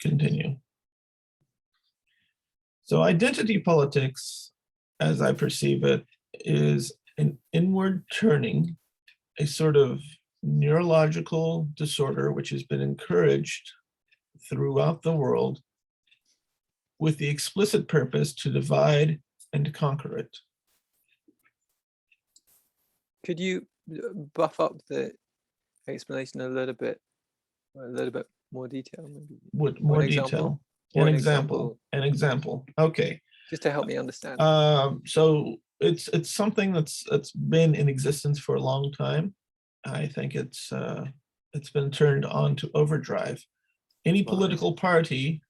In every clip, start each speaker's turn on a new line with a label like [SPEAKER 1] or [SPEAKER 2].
[SPEAKER 1] continue. So identity politics, as I perceive it, is an inward turning, a sort of neurological disorder which has been encouraged throughout the world with the explicit purpose to divide and to conquer it.
[SPEAKER 2] Could you buff up the explanation a little bit more detail? Maybe?
[SPEAKER 1] With more detail. An example. Okay.
[SPEAKER 2] Just to help me understand.
[SPEAKER 1] So it's something that's been in existence for a long time. I think it's been turned on to overdrive. Any political party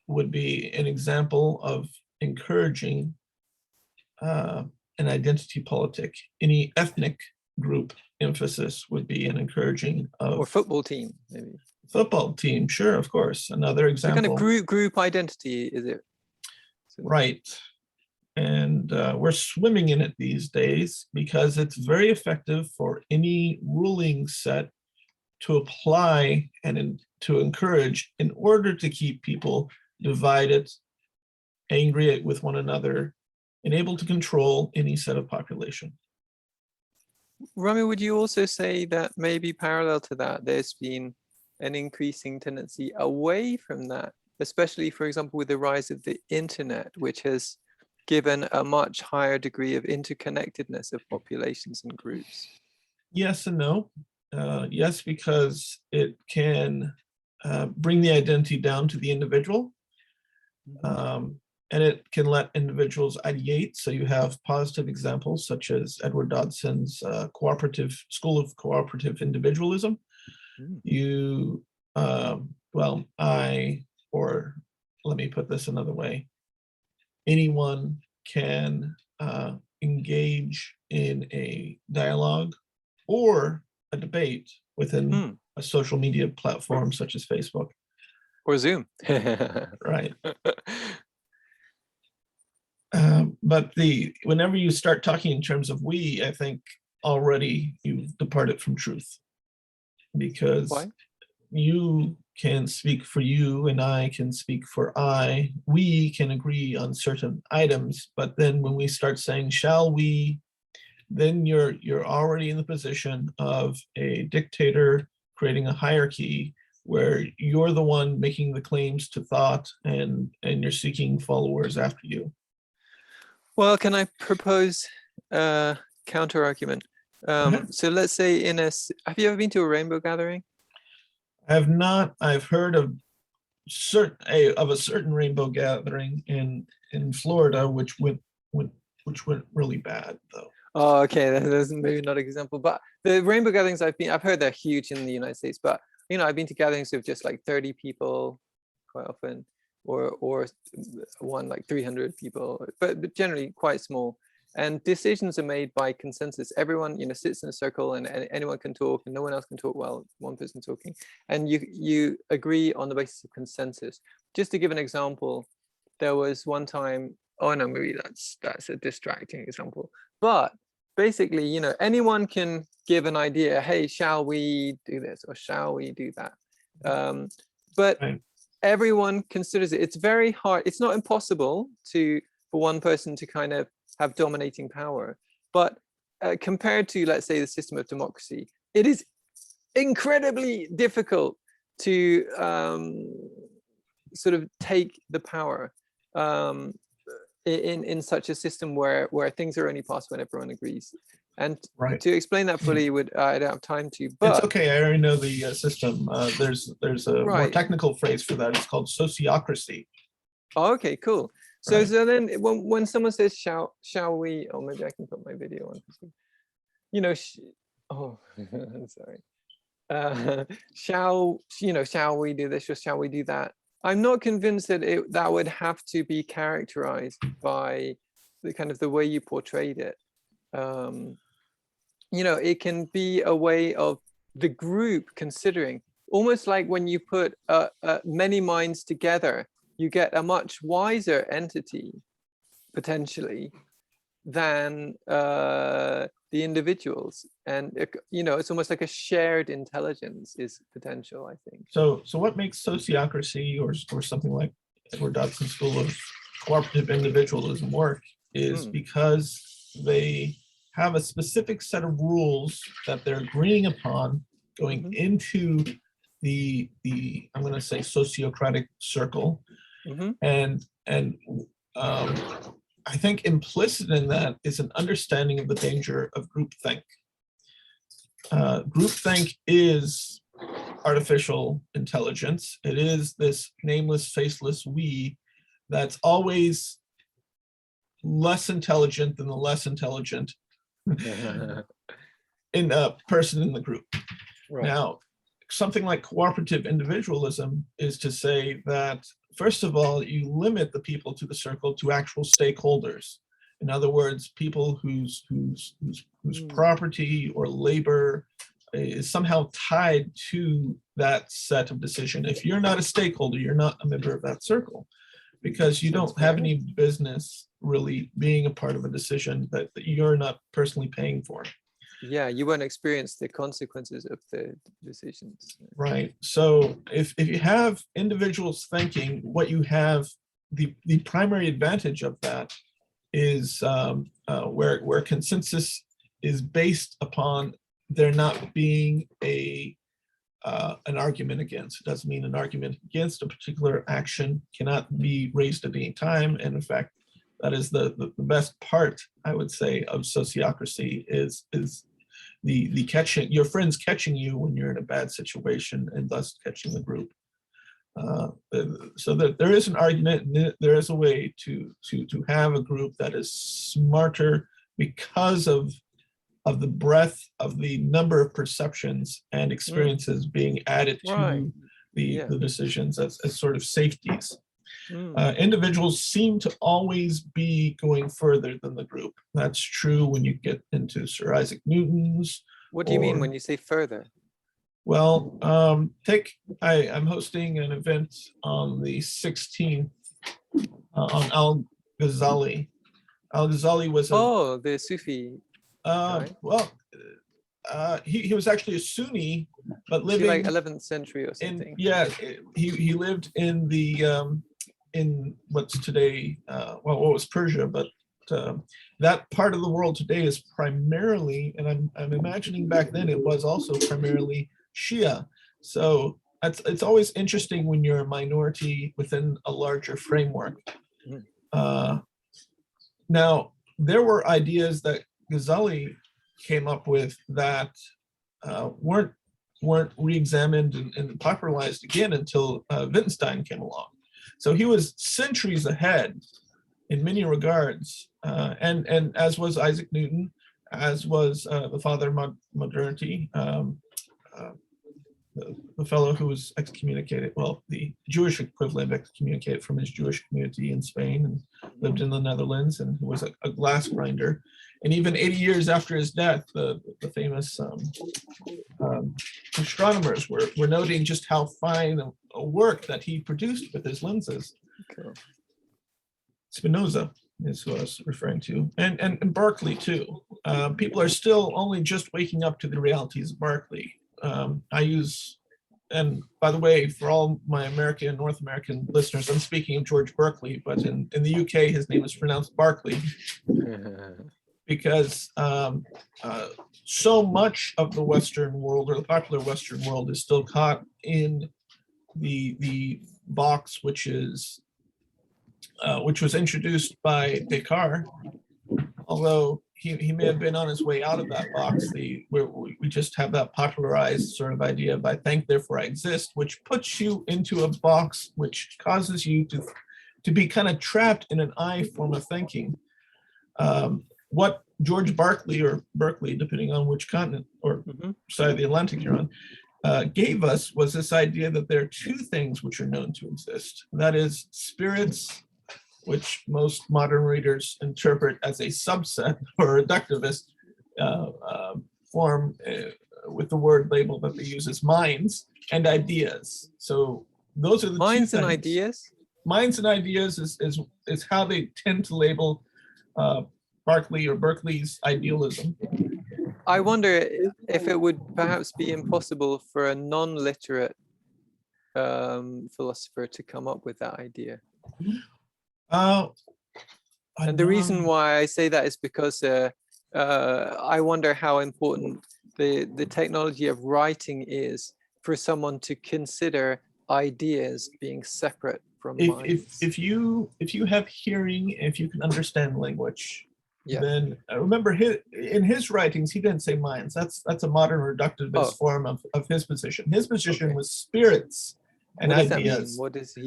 [SPEAKER 1] would be an example of encouraging an identity politic. Any ethnic group emphasis would be an encouraging of,
[SPEAKER 2] or football team, maybe.
[SPEAKER 1] Football team, sure, of course. Another example.
[SPEAKER 2] So kind of group identity, is it?
[SPEAKER 1] Right. And we're swimming in it these days because it's very effective for any ruling set to apply and to encourage in order to keep people divided, angry with one another, and able to control any set of population.
[SPEAKER 2] Rami, would you also say that maybe parallel to that, there's been an increasing tendency away from that, especially, for example, with the rise of the internet, which has given a much higher degree of interconnectedness of populations and groups?
[SPEAKER 1] Yes and no. Yes, because it can bring the identity down to the individual, and it can let individuals ideate. So you have positive examples such as Edward Dodson's School of Cooperative Individualism. You, or let me put this another way, anyone can engage in a dialogue or a debate within a social media platform such as Facebook.
[SPEAKER 2] Or Zoom.
[SPEAKER 1] Right. But whenever you start talking in terms of we, I think already you've departed from truth. Because
[SPEAKER 2] why?
[SPEAKER 1] You can speak for you and I can speak for I. We can agree on certain items, but then when we start saying shall we, then you're already in the position of a dictator creating a hierarchy where you're the one making the claims to thought and you're seeking followers after you.
[SPEAKER 2] Well, can I propose a counter argument? So let's say have you ever been to a rainbow gathering?
[SPEAKER 1] I have not. I've heard of a certain rainbow gathering in Florida, which went really bad though.
[SPEAKER 2] Oh, okay. There's maybe not an example, but the rainbow gatherings I've heard they're huge in the United States. But I've been to gatherings of just like 30 people quite often, or one like 300 people, but generally quite small. And decisions are made by consensus. Everyone, sits in a circle, and anyone can talk, and no one else can talk while one person talking. And you agree on the basis of consensus. Just to give an example, there was one time. Oh no, maybe that's a distracting example. But basically, anyone can give an idea. Hey, shall we do this or shall we do that? But everyone considers it. It's very hard. It's not impossible for one person to kind of have dominating power, but compared to, let's say, the system of democracy, it is incredibly difficult to sort of take the power in such a system where things are only passed when everyone agrees. And to explain that fully I don't have time to. But
[SPEAKER 1] it's okay. I already know the system. There's a more technical phrase for that. It's called sociocracy.
[SPEAKER 2] Oh, okay, cool. So then when someone says shall we, or maybe I can put my video on. Sorry. Shall we do this or shall we do that? I'm not convinced that that would have to be characterized by the kind of the way you portrayed it. It can be a way of the group considering, almost like when you put many minds together, you get a much wiser entity potentially than the individuals, and it's almost like a shared intelligence is potential, I think.
[SPEAKER 1] So what makes sociocracy or something like Edward Dodson's school of cooperative individualism work is because they have a specific set of rules that they're agreeing upon going into the I'm going to say sociocratic circle, and I think implicit in that is an understanding of the danger of groupthink. Groupthink is artificial intelligence. It is this nameless, faceless we that's always less intelligent than the less intelligent in a person in the group.
[SPEAKER 2] Right.
[SPEAKER 1] Now, something like cooperative individualism is to say that, first of all, you limit the people to the circle to actual stakeholders. In other words, people whose property or labor is somehow tied to that set of decision. If you're not a stakeholder, you're not a member of that circle, because you don't have any business really being a part of a decision that you're not personally paying for.
[SPEAKER 2] Yeah, you won't experience the consequences of the decisions.
[SPEAKER 1] Right. So if you have individuals thinking, what you have, the primary advantage of that is where consensus is based upon there not being an argument against. It doesn't mean an argument against a particular action cannot be raised at any time. And in fact, that is the best part, I would say, of sociocracy is the catching, your friends catching you when you're in a bad situation, and thus catching the group. So that there is an argument, and there is a way to have a group that is smarter because of the breadth of the number of perceptions and experiences being added to the decisions as sort of safeties. Individuals seem to always be going further than the group. That's true when you get into Sir Isaac Newton's.
[SPEAKER 2] What do you mean when you say further?
[SPEAKER 1] Well, I'm hosting an event on the 16th on Al-Ghazali. Al-Ghazali was
[SPEAKER 2] the Sufi.
[SPEAKER 1] He was actually a Sunni, but living
[SPEAKER 2] like 11th century or something.
[SPEAKER 1] He lived in the in what's today what was Persia, but that part of the world today is primarily, and I'm imagining back then it was also primarily Shia. So it's always interesting when you're a minority within a larger framework. Now, there were ideas that Ghazali came up with that weren't re-examined and popularized again until Wittgenstein came along. So he was centuries ahead in many regards, and as was Isaac Newton, as was the father of modernity, the fellow who was excommunicated, well, the Jewish equivalent of excommunicated from his Jewish community in Spain and lived in the Netherlands, and who was a glass grinder. And even 80 years after his death, the famous astronomers were noting just how fine a work that he produced with his lenses.
[SPEAKER 2] Cool.
[SPEAKER 1] Spinoza is who I was referring to, and Berkeley too. People are still only just waking up to the realities of Berkeley. I use, and by the way, for all my American and North American listeners, I'm speaking of George Berkeley, but in the UK, his name is pronounced Barclay. Because so much of the Western world, or the popular Western world, is still caught in the box which was introduced by Descartes, although he may have been on his way out of that box. We just have that popularized sort of idea of I think, therefore I exist, which puts you into a box which causes you to be kind of trapped in an I form of thinking. What George Berkeley, or Berkeley, depending on which continent or side of the Atlantic you're on, gave us was this idea that there are two things which are known to exist. That is spirits, which most modern readers interpret as a subset or reductivist form with the word label that they use as minds, and ideas. So those are the
[SPEAKER 2] minds
[SPEAKER 1] two
[SPEAKER 2] and
[SPEAKER 1] things.
[SPEAKER 2] ideas.
[SPEAKER 1] Minds and ideas is how they tend to label Berkeley or Berkeley's idealism.
[SPEAKER 2] I wonder if it would perhaps be impossible for a non-literate philosopher to come up with that idea. And the reason why I say that is because I wonder how important the technology of writing is for someone to consider ideas being separate from minds.
[SPEAKER 1] if you have hearing, if you can understand language,
[SPEAKER 2] Yeah.
[SPEAKER 1] then remember in his writings he didn't say minds. That's a modern reductivist form of his position. His position was spirits and
[SPEAKER 2] what does
[SPEAKER 1] ideas.
[SPEAKER 2] that mean? What does he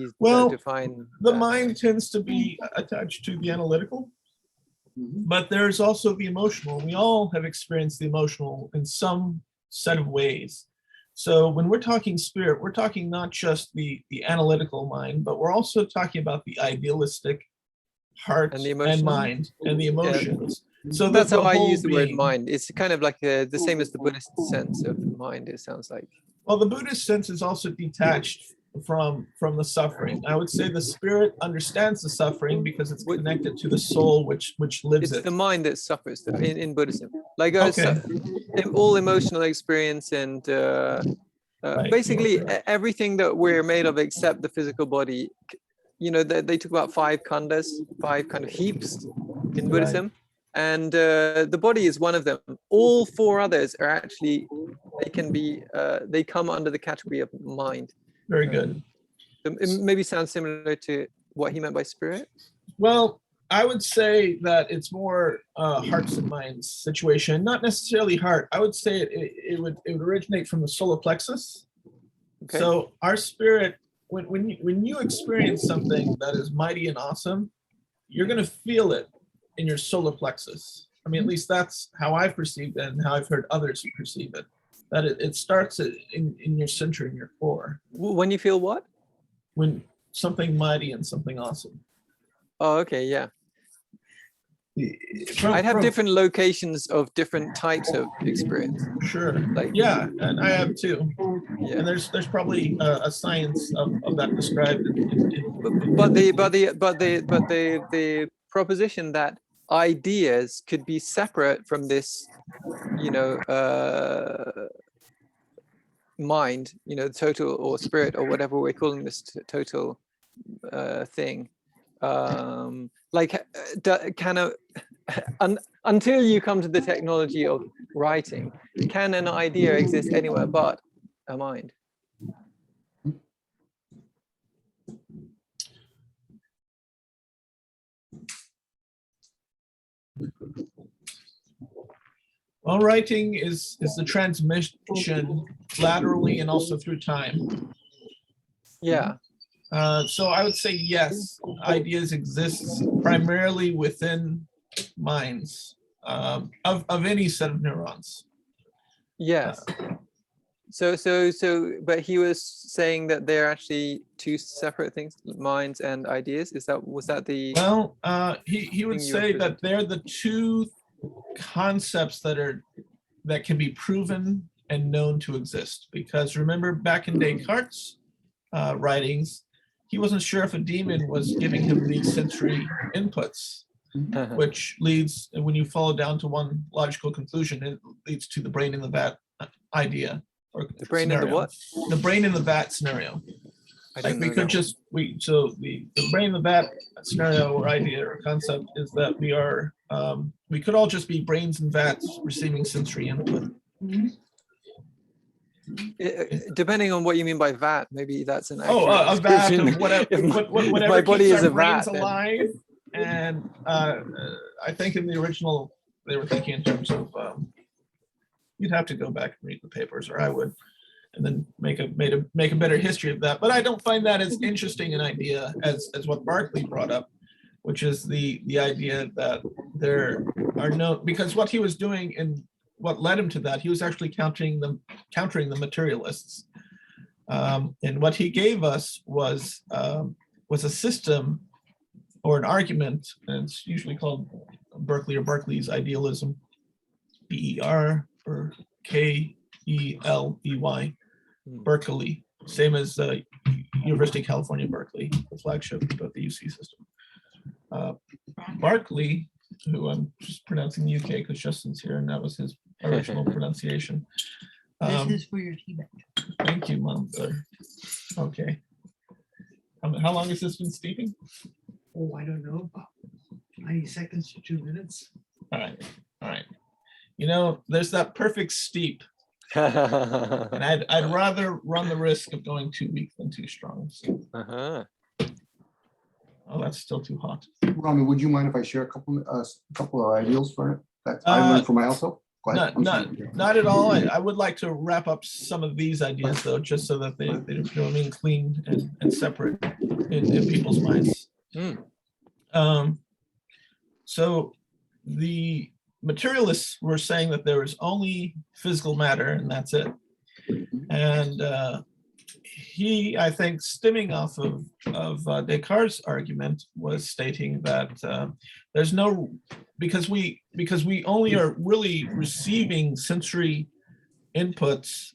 [SPEAKER 2] define?
[SPEAKER 1] The mind tends to be attached to the analytical, but there's also the emotional. We all have experienced the emotional in some set of ways. So when we're talking spirit, we're talking not just the analytical mind, but we're also talking about the idealistic heart and mind and the emotions. So
[SPEAKER 2] that's how I use the word
[SPEAKER 1] being.
[SPEAKER 2] mind. It's kind of like the same as the Buddhist sense of mind, it sounds like.
[SPEAKER 1] Well, the Buddhist sense is also detached from the suffering. I would say the spirit understands the suffering because it's connected to the soul which lives it.
[SPEAKER 2] It's the mind that suffers in Buddhism. Like all emotional experience and basically everything that we're made of except the physical body. You know, they talk about 5 khandhas, 5 kind of heaps in Buddhism. And the body is one of them. All 4 others are actually, they come under the category of mind.
[SPEAKER 1] Very good.
[SPEAKER 2] It maybe sounds similar to what he meant by spirit.
[SPEAKER 1] Well, I would say that it's more hearts and minds situation, not necessarily heart. I would say it would originate from the solar plexus. Okay. So our spirit, when you experience something that is mighty and awesome, you're going to feel it in your solar plexus. I mean, at least that's how I perceived it and how I've heard others perceive it. That it starts in your center, in your core.
[SPEAKER 2] When you feel what?
[SPEAKER 1] When something mighty and something awesome.
[SPEAKER 2] Oh, okay, yeah. I'd have different locations of different types of experience.
[SPEAKER 1] Sure. Yeah, and I have too. Yeah. And there's probably a science of that described.
[SPEAKER 2] But the proposition that ideas could be separate from this, you know, mind, you know, total or spirit or whatever we're calling this total thing. Until you come to the technology of writing, can an idea exist anywhere but a mind?
[SPEAKER 1] Well, writing is the transmission laterally and also through time.
[SPEAKER 2] Yeah.
[SPEAKER 1] So I would say yes, ideas exist primarily within minds of any set of neurons.
[SPEAKER 2] Yes. But he was saying that they're actually 2 separate things, minds and ideas. Was that the?
[SPEAKER 1] Well, he would say that they're the 2 concepts that can be proven and known to exist. Because remember, back in Descartes' writings, he wasn't sure if a demon was giving him these sensory inputs, which leads, when you follow down to one logical conclusion, it leads to the brain in the vat idea. Or
[SPEAKER 2] the brain
[SPEAKER 1] scenario.
[SPEAKER 2] in the what?
[SPEAKER 1] The brain in the vat scenario. Like we could just, so the brain in the vat scenario or idea or concept is that we could all just be brains and vats receiving sensory input.
[SPEAKER 2] Depending on what you mean by vat, maybe that's an
[SPEAKER 1] a vat of whatever
[SPEAKER 2] my body
[SPEAKER 1] keeps
[SPEAKER 2] is
[SPEAKER 1] our
[SPEAKER 2] a
[SPEAKER 1] brains
[SPEAKER 2] vat,
[SPEAKER 1] alive. And I think in the original they were thinking in terms of you'd have to go back and read the papers, or I would, and then make a better history of that. But I don't find that as interesting an idea as what Berkeley brought up, which is the idea that there are no, because what he was doing and what led him to that, he was actually countering the materialists. And what he gave us was a system or an argument, and it's usually called Berkeley or Berkeley's idealism, BER or KELEY, Berkeley, same as University of California, Berkeley, the flagship of the UC system. Berkeley, who I'm just pronouncing the UK because Justin's here, and that was original pronunciation.
[SPEAKER 3] This is for your tea bag.
[SPEAKER 1] Thank you, Mom. Okay. How long has this been steeping?
[SPEAKER 3] Oh, I don't know, about 90 seconds to 2 minutes.
[SPEAKER 1] All right. All right. You know, there's that perfect steep, and I'd rather run the risk of going too weak than too strong. So,
[SPEAKER 2] Uh-huh.
[SPEAKER 1] oh, that's still too hot.
[SPEAKER 4] Rami, would you mind if I share a couple of ideals for it that I learned from my also? Go ahead.
[SPEAKER 1] Not at all. I would like to wrap up some of these ideas though, just so that they remain clean and separate in people's minds. So the materialists were saying that there is only physical matter and that's it. And he, I think, stemming off of Descartes' argument, was stating that there's no, because we only are really receiving sensory inputs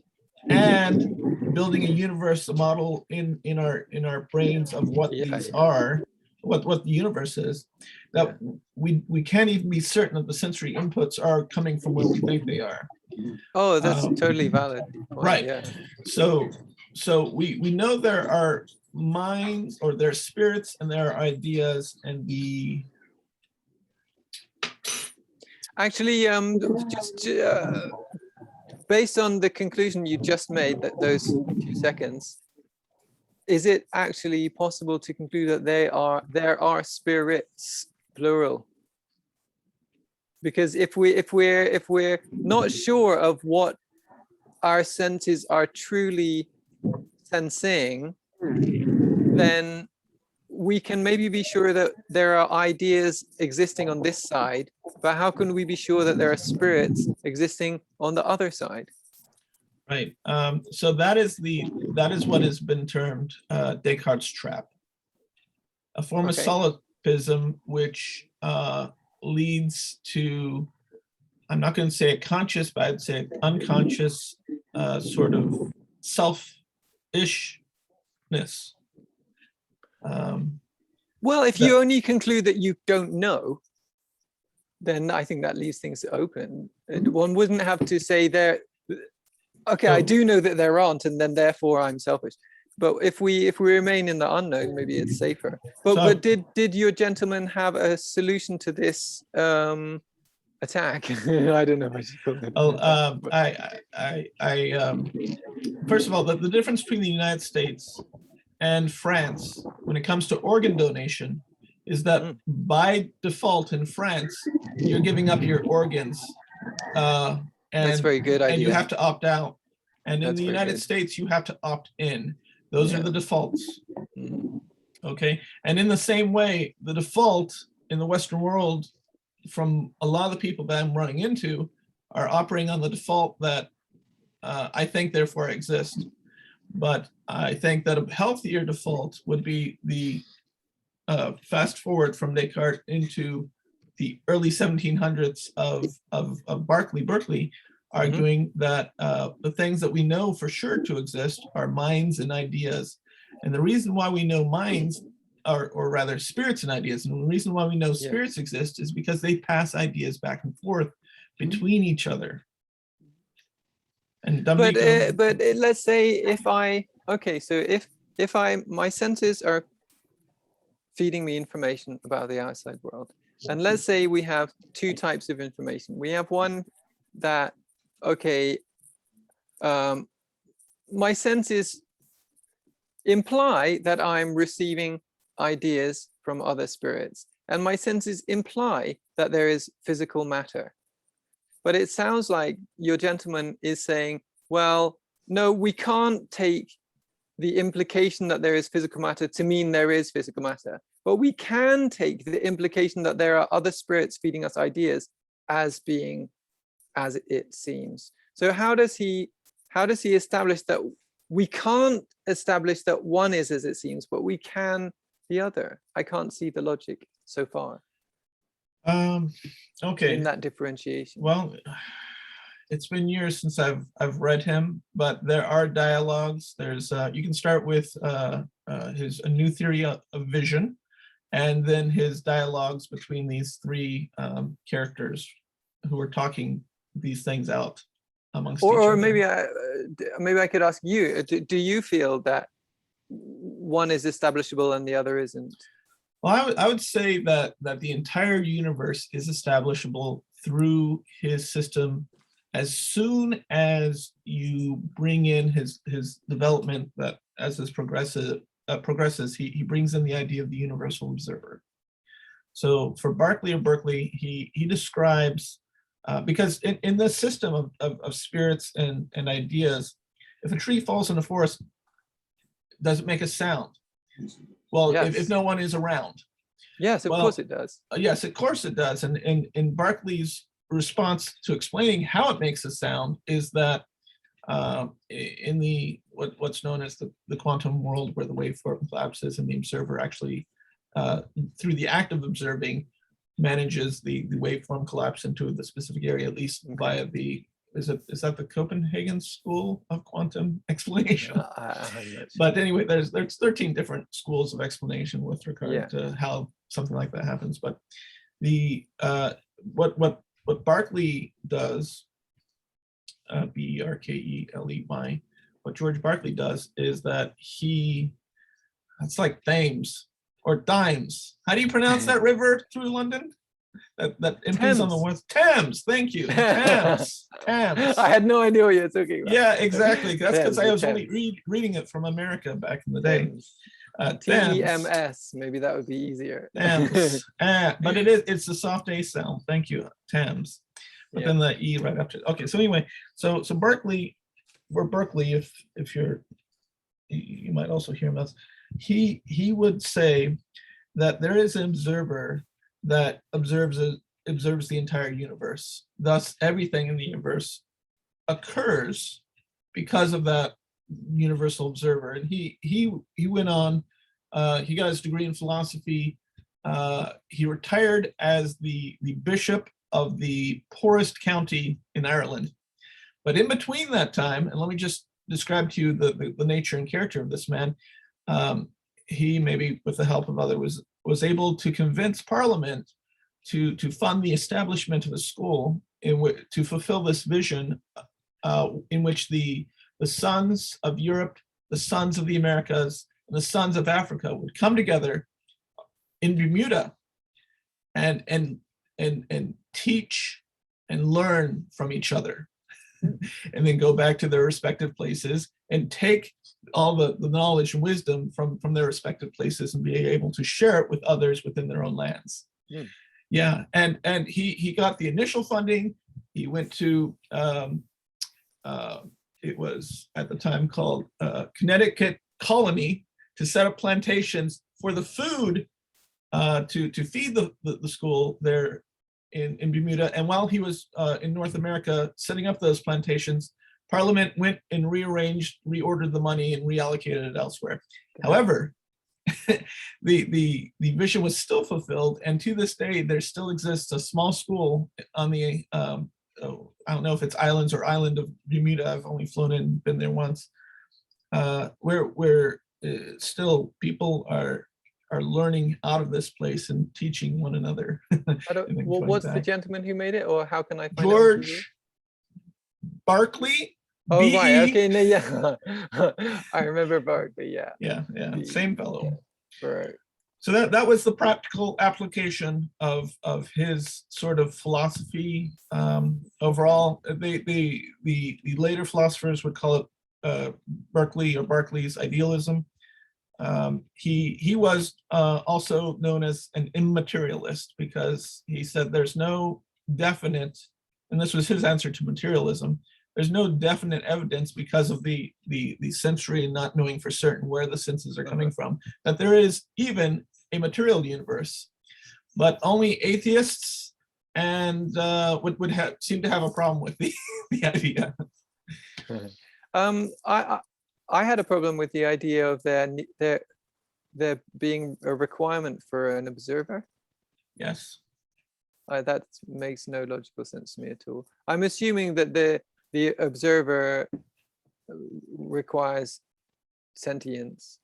[SPEAKER 1] and building a universe, a model in our brains of what these are, what the universe is, that we can't even be certain that the sensory inputs are coming from where we think they are.
[SPEAKER 2] Oh, that's totally valid. Point,
[SPEAKER 1] right.
[SPEAKER 2] Yeah.
[SPEAKER 1] So we know there are minds, or there are spirits, and there are ideas, and the
[SPEAKER 2] Actually, just based on the conclusion you just made, that those 2 seconds, is it actually possible to conclude that there are spirits, plural? Because if we're not sure of what our senses are truly sensing, then we can maybe be sure that there are ideas existing on this side, but how can we be sure that there are spirits existing on the other side?
[SPEAKER 1] right. So that is what has been termed Descartes' trap, a form of solipsism which leads to, I'm not going to say a conscious, but I'd say unconscious sort of self-ishness.
[SPEAKER 2] Well, if you only conclude that you don't know, then I think that leaves things open. One wouldn't have to say there, okay, I do know that there aren't, and then therefore I'm selfish. But if we remain in the unknown, maybe it's safer. But did your gentleman have a solution to this attack? I don't know if I should call it.
[SPEAKER 1] Oh, first of all, the difference between the United States and France when it comes to organ donation is that by default in France, you're giving up your organs. And
[SPEAKER 2] that's very good idea.
[SPEAKER 1] And you have to opt out. And in
[SPEAKER 2] That's
[SPEAKER 1] the United States, you have to opt in. Those are the defaults. Okay. And in the same way, the default in the Western world from a lot of the people that I'm running into are operating on the default that I think therefore exist. But I think that a healthier default would be the fast forward from Descartes into the early 1700s of Berkeley, arguing that the things that we know for sure to exist are minds and ideas. And the reason why we know minds, or rather spirits and ideas, and the reason why we know spirits exist is because they pass ideas back and forth between each other. And
[SPEAKER 2] but let's say if my senses are feeding me information about the outside world, and let's say we have 2 types of information. We have one that, my senses imply that I'm receiving ideas from other spirits, and my senses imply that there is physical matter. But it sounds like your gentleman is saying, well, no, we can't take the implication that there is physical matter to mean there is physical matter, but we can take the implication that there are other spirits feeding us ideas as being as it seems. So how does he establish that we can't establish that one is as it seems, but we can the other? I can't see the logic so far.
[SPEAKER 1] Okay.
[SPEAKER 2] In that differentiation.
[SPEAKER 1] Well, it's been years since I've read him, but there are dialogues. There's you can start with his A New Theory of Vision, and then his dialogues between these 3 characters who are talking these things out amongst
[SPEAKER 2] Or,
[SPEAKER 1] each
[SPEAKER 2] or
[SPEAKER 1] other.
[SPEAKER 2] maybe I could ask you, do you feel that one is establishable and the other isn't?
[SPEAKER 1] Well, I would say that the entire universe is establishable through his system as soon as you bring in his development, that as this progresses, he brings in the idea of the universal observer. So for Berkeley, he describes, because in this system of spirits and ideas, if a tree falls in the forest, does it make a sound? Well, if
[SPEAKER 2] Yes.
[SPEAKER 1] no one is around.
[SPEAKER 2] Yes, of
[SPEAKER 1] Well,
[SPEAKER 2] course it does.
[SPEAKER 1] Yes, of course it does. And in Berkeley's response to explaining how it makes a sound is that in the what's known as the quantum world, where the waveform collapses and the observer actually, through the act of observing, manages the waveform collapse into the specific area, at least via the, is that the Copenhagen School of Quantum Explanation?
[SPEAKER 2] I'm not sure.
[SPEAKER 1] But anyway, there's 13 different schools of explanation with regard
[SPEAKER 2] Yeah.
[SPEAKER 1] to how something like that happens. But the what Berkeley does, Berkeley, what George Berkeley does is that it's like Thames or Dimes. How do you pronounce that river through London? That empties on the
[SPEAKER 2] Thames.
[SPEAKER 1] west. Thames, thank you. Thames.
[SPEAKER 2] I had no idea what you're talking about.
[SPEAKER 1] Yeah, exactly. That's because
[SPEAKER 2] Thames,
[SPEAKER 1] I was
[SPEAKER 2] Thames.
[SPEAKER 1] only reading it from America back in the day.
[SPEAKER 2] Thames.
[SPEAKER 1] Thames.
[SPEAKER 2] TEMS, maybe that would be easier.
[SPEAKER 1] Thames. But it's the soft A sound. Thank you, Thames. But then the E right after. Okay, so anyway, so Berkeley, if you might also hear him, he would say that there is an observer that observes the entire universe. Thus, everything in the universe occurs because of that universal observer. And he went on. He got his degree in philosophy. He retired as the bishop of the poorest county in Ireland. But in between that time, and let me just describe to you the nature and character of this man. He, maybe with the help of others, was able to convince Parliament to fund the establishment of a school to fulfill this vision, in which the sons of Europe, the sons of the Americas, and the sons of Africa would come together in Bermuda and teach and learn from each other, and then go back to their respective places and take all the knowledge and wisdom from their respective places and be able to share it with others within their own lands. Yeah, and he got the initial funding. He went to it was at the time called Connecticut Colony, to set up plantations for the food to feed the school there in Bermuda. And while he was in North America setting up those plantations, Parliament went and reordered the money and reallocated it elsewhere. However, the vision was still fulfilled, and to this day there still exists a small school on the I don't know if it's islands or island of Bermuda. I've only flown in, been there once, where still people are learning out of this place and teaching one another.
[SPEAKER 2] What's the gentleman who made it, or how can I find out?
[SPEAKER 1] George Berkeley.
[SPEAKER 2] Oh,
[SPEAKER 1] B-E.
[SPEAKER 2] right. Okay. No, yeah. I remember Berkeley. Yeah.
[SPEAKER 1] Yeah. Same fellow.
[SPEAKER 2] Right.
[SPEAKER 1] So that was the practical application of his sort of philosophy. Overall, the later philosophers would call it Berkeley or Berkeley's idealism. He was also known as an immaterialist, because he said there's no definite, and this was his answer to materialism, there's no definite evidence because of the sensory and not knowing for certain where the senses are coming from, that there is even a material universe. But only atheists and would seem to have a problem with the idea.
[SPEAKER 2] I had a problem with the idea of there being a requirement for an observer.
[SPEAKER 1] Yes.
[SPEAKER 2] That makes no logical sense to me at all. I'm assuming that the observer requires sentience.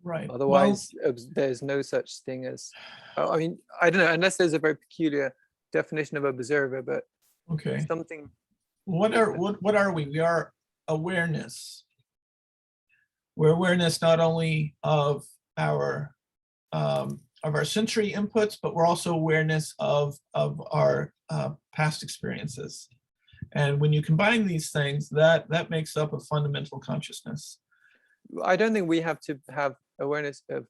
[SPEAKER 1] Right.
[SPEAKER 2] Otherwise, there's no such thing as, I mean, I don't know, unless there's a very peculiar definition of observer, but
[SPEAKER 1] Okay.
[SPEAKER 2] something
[SPEAKER 1] what are we? We are awareness. We're awareness not only of our sensory inputs, but we're also awareness of our past experiences. And when you combine these things, that makes up a fundamental consciousness.
[SPEAKER 2] I don't think we have to have awareness of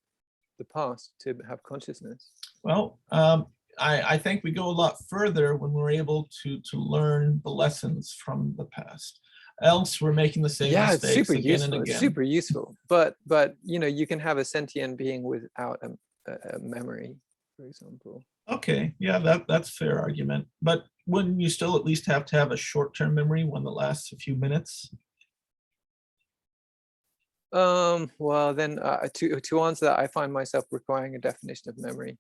[SPEAKER 2] the past to have consciousness.
[SPEAKER 1] Well, I think we go a lot further when we're able to learn the lessons from the past. Else, we're making the same
[SPEAKER 2] Yeah, it's
[SPEAKER 1] mistakes
[SPEAKER 2] super
[SPEAKER 1] again
[SPEAKER 2] useful.
[SPEAKER 1] and
[SPEAKER 2] It's
[SPEAKER 1] again.
[SPEAKER 2] super useful. But you know, you can have a sentient being without a memory, for example.
[SPEAKER 1] Okay, yeah, that's a fair argument. But wouldn't you still at least have to have a short-term memory, one that lasts a few minutes?
[SPEAKER 2] Well, then to answer that, I find myself requiring a definition of memory.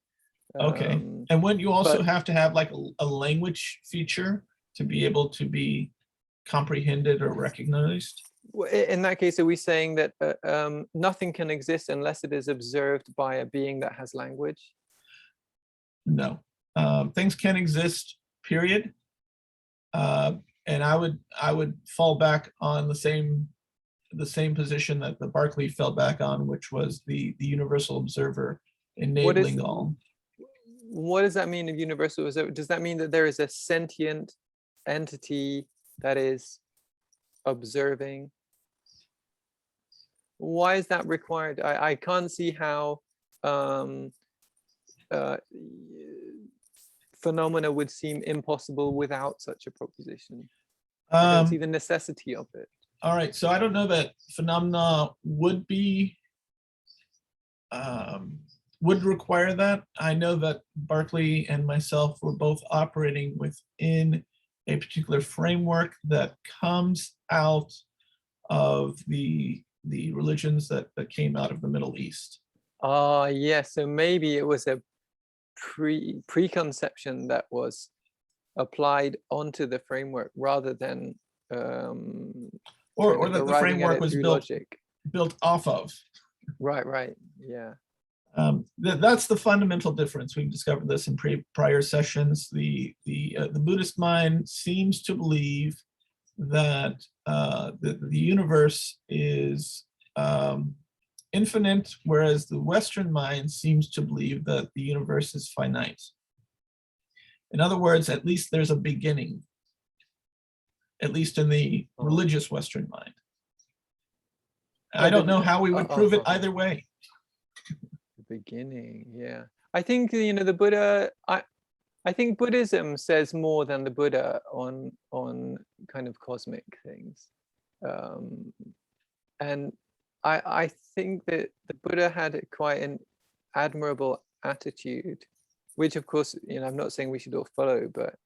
[SPEAKER 1] Okay, and wouldn't you also
[SPEAKER 2] but-
[SPEAKER 1] have to have like a language feature to be able to be comprehended or recognized?
[SPEAKER 2] In that case, are we saying that nothing can exist unless it is observed by a being that has language?
[SPEAKER 1] No, things can exist, period. And I would fall back on the same position that the Berkeley fell back on, which was the universal observer enabling all.
[SPEAKER 2] What does that mean of universal observer? Does that mean that there is a sentient entity that is observing? Why is that required? I can't see how phenomena would seem impossible without such a proposition. I don't see the necessity of it.
[SPEAKER 1] All right, so I don't know that phenomena would require that. I know that Berkeley and myself were both operating within a particular framework that comes out of the religions that came out of the Middle East.
[SPEAKER 2] Yes, so maybe it was a preconception that was applied onto the framework rather than
[SPEAKER 1] or that the framework was built off of.
[SPEAKER 2] Right, yeah.
[SPEAKER 1] That's the fundamental difference. We've discovered this in prior sessions. The Buddhist mind seems to believe that the universe is infinite, whereas the Western mind seems to believe that the universe is finite. In other words, at least there's a beginning, at least in the religious Western mind. I don't know how we would prove it either way.
[SPEAKER 2] The beginning, yeah. I think, you know, the Buddha, I think Buddhism says more than the Buddha on kind of cosmic things. And I think that the Buddha had quite an admirable attitude, which of course, you know, I'm not saying we should all follow, but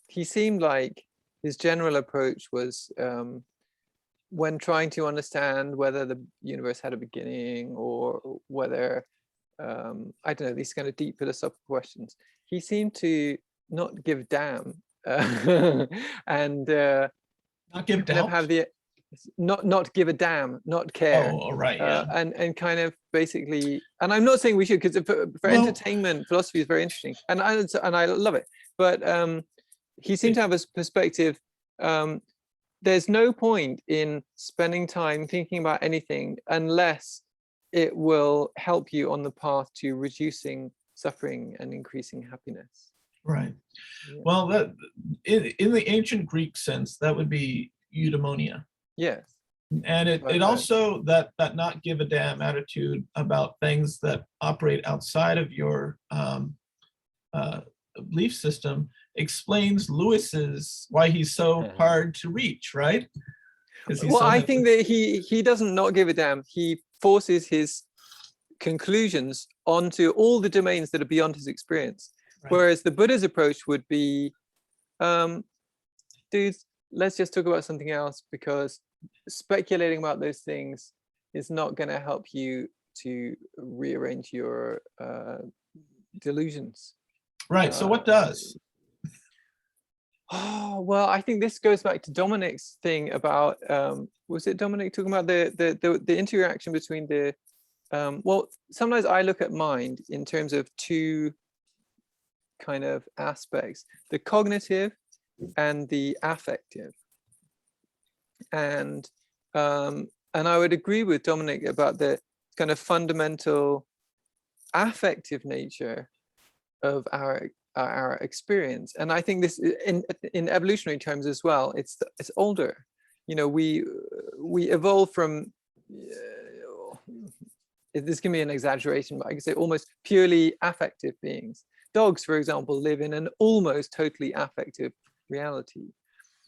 [SPEAKER 2] he seemed like his general approach was when trying to understand whether the universe had a beginning or whether, I don't know, these kind of deep philosophical questions, he seemed to not give a damn and
[SPEAKER 1] not give
[SPEAKER 2] kind of have the not give a damn, not care.
[SPEAKER 1] Oh, right, yeah.
[SPEAKER 2] And kind of basically, and I'm not saying we should, because for entertainment, philosophy is very interesting, and I love it. But he seemed to have a perspective. There's no point in spending time thinking about anything unless it will help you on the path to reducing suffering and increasing happiness.
[SPEAKER 1] Right.
[SPEAKER 2] Yeah.
[SPEAKER 1] Well, that in the ancient Greek sense, that would be eudaimonia.
[SPEAKER 2] Yes.
[SPEAKER 1] And it also that not give a damn attitude about things that operate outside of your belief system explains Lewis's why he's so hard to reach, right?
[SPEAKER 2] Well, I think that he doesn't not give a damn. He forces his conclusions onto all the domains that are beyond his experience. Right. Whereas the Buddha's approach would be, dudes, let's just talk about something else, because speculating about those things is not going to help you to rearrange your delusions.
[SPEAKER 1] Right. So what does?
[SPEAKER 2] Oh, well, I think this goes back to Dominic's thing about, was it Dominic talking about the interaction between the, well, sometimes I look at mind in terms of two kind of aspects, the cognitive and the affective. And I would agree with Dominic about the kind of fundamental affective nature of our experience. And I think this in evolutionary terms as well, it's older. You know, we evolved from this can be an exaggeration, but I can say almost purely affective beings. Dogs, for example, live in an almost totally affective reality.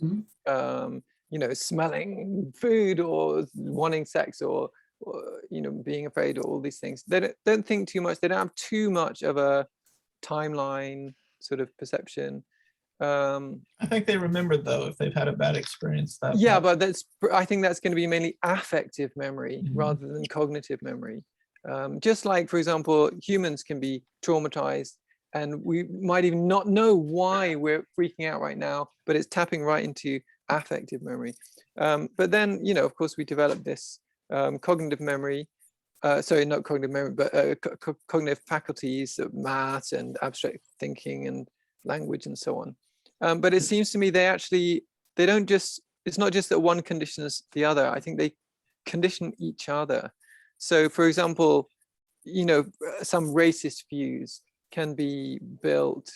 [SPEAKER 4] Mhm.
[SPEAKER 2] You know, smelling food or wanting sex or you know, being afraid, or all these things. They don't think too much. They don't have too much of a timeline sort of perception.
[SPEAKER 1] I think they remember though if they've had a bad experience. That
[SPEAKER 2] Yeah,
[SPEAKER 1] much.
[SPEAKER 2] but I think that's going to be mainly affective memory
[SPEAKER 1] Mhm.
[SPEAKER 2] rather than cognitive memory. Just like, for example, humans can be traumatized, and we might even not know why we're freaking out right now, but it's tapping right into affective memory. But then, you know, of course, we develop this cognitive memory. Sorry, not cognitive memory, but cognitive faculties of math and abstract thinking and language and so on. But it seems to me they don't just, it's not just that one conditions the other. I think they condition each other. So for example, you know, some racist views can be built,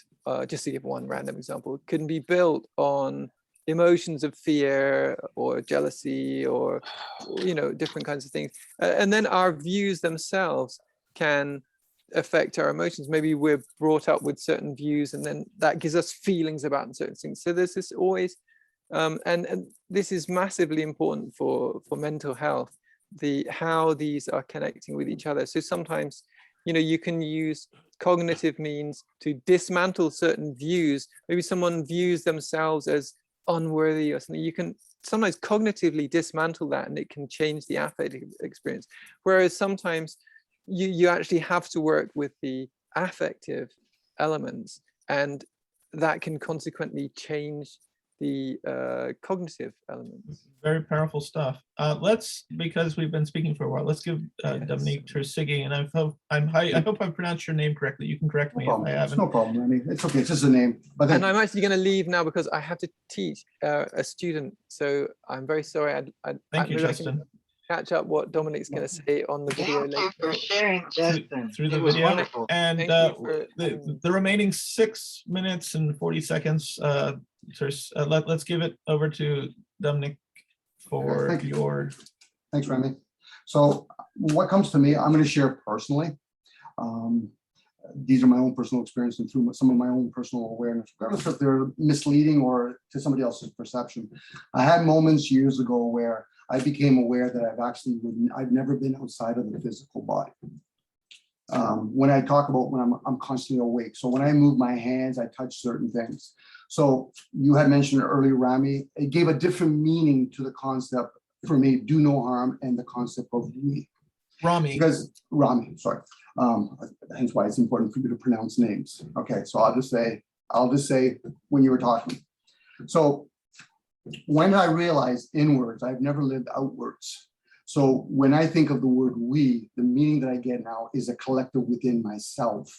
[SPEAKER 2] just to give one random example, can be built on emotions of fear or jealousy or, you know, different kinds of things. And then our views themselves can affect our emotions. Maybe we're brought up with certain views, and then that gives us feelings about certain things. So there's this always, and this is massively important for mental health, how these are connecting with each other. So sometimes, you know, you can use cognitive means to dismantle certain views. Maybe someone views themselves as unworthy or something. You can sometimes cognitively dismantle that, and it can change the affective experience. Whereas sometimes you actually have to work with the affective elements, and that can consequently change the cognitive elements.
[SPEAKER 1] Very powerful stuff. Let's, because we've been speaking for a while, let's give
[SPEAKER 2] Yes.
[SPEAKER 1] Dominique Tersigi, and I hope I pronounced your name correctly. You can correct
[SPEAKER 4] No
[SPEAKER 1] me
[SPEAKER 4] problem.
[SPEAKER 1] if I
[SPEAKER 4] It's
[SPEAKER 1] haven't.
[SPEAKER 4] no problem. I mean, it's okay. It's just a name. But then,
[SPEAKER 2] And I'm actually going to leave now because I have to teach a student. So I'm very sorry.
[SPEAKER 1] Thank you,
[SPEAKER 2] maybe I can
[SPEAKER 1] Justin.
[SPEAKER 2] catch up what Dominic's going to say on the video
[SPEAKER 5] Thank you
[SPEAKER 2] later.
[SPEAKER 5] for sharing, Justin.
[SPEAKER 1] Through the
[SPEAKER 5] It was
[SPEAKER 1] video,
[SPEAKER 5] wonderful.
[SPEAKER 1] and
[SPEAKER 2] Thank you for having me.
[SPEAKER 1] the remaining 6 minutes and 40 seconds. Let's give it over to Dominic for
[SPEAKER 4] thank you.
[SPEAKER 1] your.
[SPEAKER 4] thanks, Rami. So what comes to me, I'm going to share personally. These are my own personal experience and through some of my own personal awareness, regardless if they're misleading or to somebody else's perception. I had moments years ago where I became aware that I've never been outside of the physical body. When I talk about when I'm constantly awake. So when I move my hands, I touch certain things. So you had mentioned earlier, Rami, it gave a different meaning to the concept for me, do no harm, and the concept of we.
[SPEAKER 1] Rami.
[SPEAKER 4] Because Rami, sorry. Hence why it's important for you to pronounce names. Okay, so I'll just say when you were talking. So when I realized inwards, I've never lived outwards. So when I think of the word we, the meaning that I get now is a collective within myself.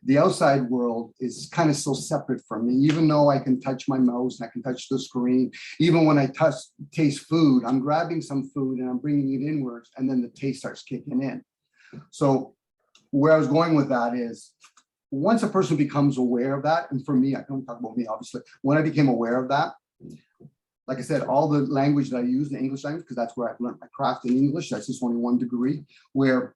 [SPEAKER 4] The outside world is kind of so separate from me, even though I can touch my mouse and I can touch the screen. Even when I taste food, I'm grabbing some food and I'm bringing it inwards, and then the taste starts kicking in. So where I was going with that is, once a person becomes aware of that, and for me, I don't talk about me, obviously, when I became aware of that, like I said, all the language that I use, the English language, because that's where I've learned my craft in English, that's just only one degree, where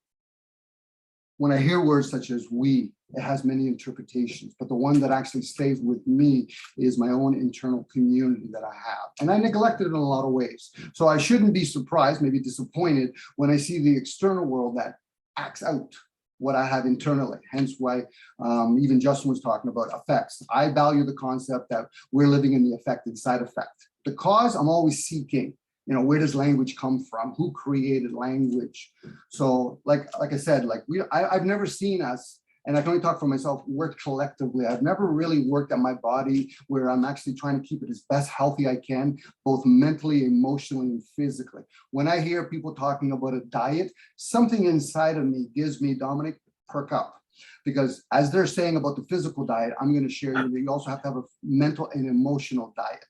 [SPEAKER 4] when I hear words such as we, it has many interpretations, but the one that actually stays with me is my own internal community that I have. And I neglect it in a lot of ways. So I shouldn't be surprised, maybe disappointed, when I see the external world that acts out what I have internally. Hence why even Justin was talking about effects. I value the concept that we're living in the effect and side effect. The cause, I'm always seeking. You know, where does language come from? Who created language? So like I said, I've never seen us, and I can only talk for myself, work collectively. I've never really worked on my body where I'm actually trying to keep it as best healthy I can, both mentally, emotionally, and physically. When I hear people talking about a diet, something inside of me gives me, Dominic, perk up. Because as they're saying about the physical diet, I'm going to share you that you also have to have a mental and emotional diet.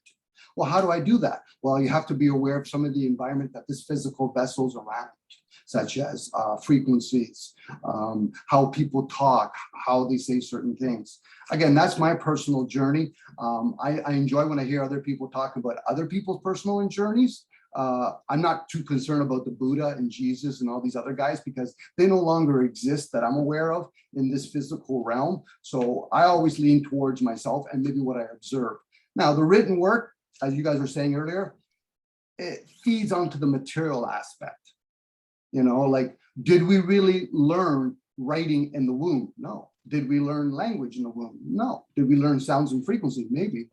[SPEAKER 4] Well, how do I do that? Well, you have to be aware of some of the environment that this physical vessel's around, such as frequencies, how people talk, how they say certain things. Again, that's my personal journey. I enjoy when I hear other people talk about other people's personal journeys. I'm not too concerned about the Buddha and Jesus and all these other guys because they no longer exist that I'm aware of in this physical realm. So I always lean towards myself and maybe what I observe. Now, the written work, as you guys were saying earlier, it feeds onto the material aspect. You know, like, did we really learn writing in the womb? No. Did we learn language in the womb? No. Did we learn sounds and frequencies? Maybe.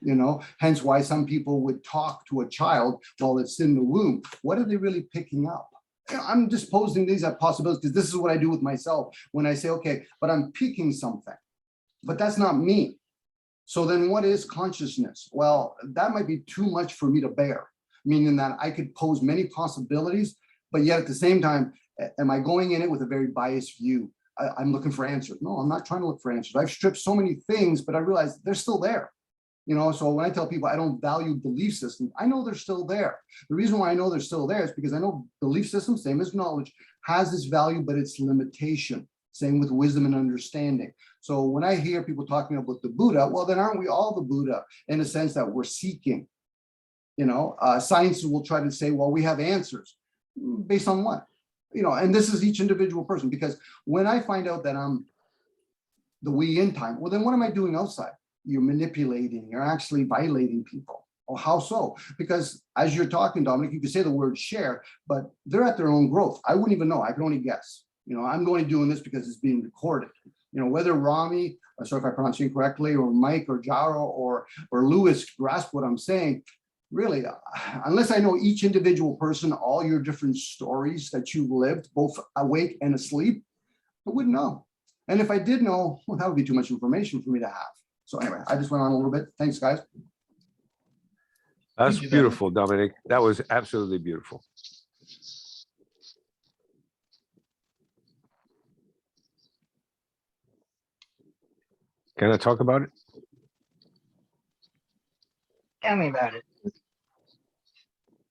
[SPEAKER 4] You know, hence why some people would talk to a child while it's in the womb. What are they really picking up? You know, I'm just posing these as possibilities because this is what I do with myself when I say, okay, but I'm picking something, but that's not me. So then what is consciousness? Well, that might be too much for me to bear, meaning that I could pose many possibilities, but yet at the same time, am I going in it with a very biased view? I'm looking for answers. No, I'm not trying to look for answers. I've stripped so many things, but I realize they're still there. You know, so when I tell people I don't value belief systems, I know they're still there. The reason why I know they're still there is because I know belief systems, same as knowledge, has its value, but its limitation. Same with wisdom and understanding. So when I hear people talking about the Buddha, well, then aren't we all the Buddha in a sense that we're seeking? You know, science will try to say, well, we have answers. Based on what? You know, and this is each individual person, because when I find out that I'm the we in time, well, then what am I doing outside? You're manipulating, you're actually violating people. Oh, how so? Because as you're talking, Dominic, you could say the word share, but they're at their own growth. I wouldn't even know. I can only guess. You know, I'm only doing this because it's being recorded. You know, whether Rami, sorry if I pronounce it correctly, or Mike or Jaro or Louis grasp what I'm saying, really, unless I know each individual person, all your different stories that you've lived, both awake and asleep, I wouldn't know. And if I did know, well, that would be too much information for me to have. So anyway, I just went on a little bit. Thanks, guys.
[SPEAKER 5] That's
[SPEAKER 1] Thank you,
[SPEAKER 5] beautiful, Dominic. That was absolutely beautiful. Can I talk about it?
[SPEAKER 3] Tell me about it.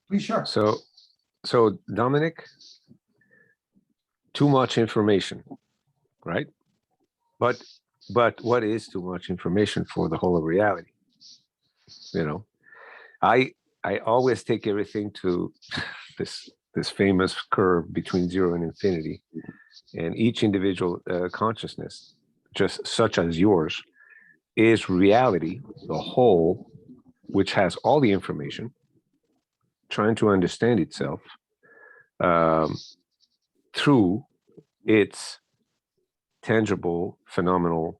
[SPEAKER 4] Please, sure.
[SPEAKER 5] So Dominic, too much information, right? But what is too much information for the whole of reality? You know, I always take everything to this famous curve between 0 and infinity, and each individual consciousness, just such as yours, is reality, the whole, which has all the information, trying to understand itself through its tangible, phenomenal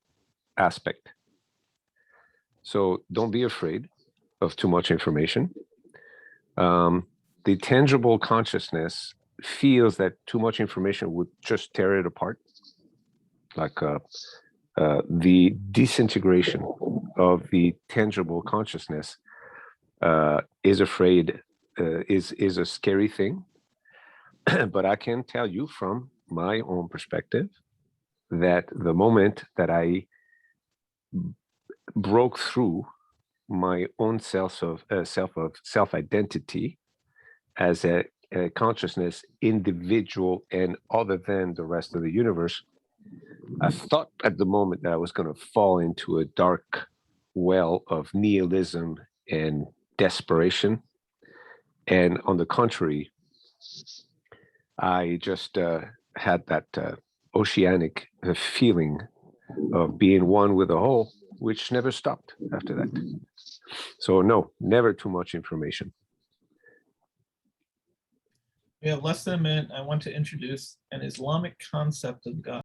[SPEAKER 5] aspect. So don't be afraid of too much information. The tangible consciousness feels that too much information would just tear it apart. Like the disintegration of the tangible consciousness is a scary thing. But I can tell you from my own perspective that the moment that I broke through my own self identity as a consciousness, individual and other than the rest of the universe, I thought at the moment that I was going to fall into a dark well of nihilism and desperation. And on the contrary, I just had that oceanic feeling of being one with the whole, which never stopped after that. So no, never too much information.
[SPEAKER 1] We have less than a minute. I want to introduce an Islamic concept of God.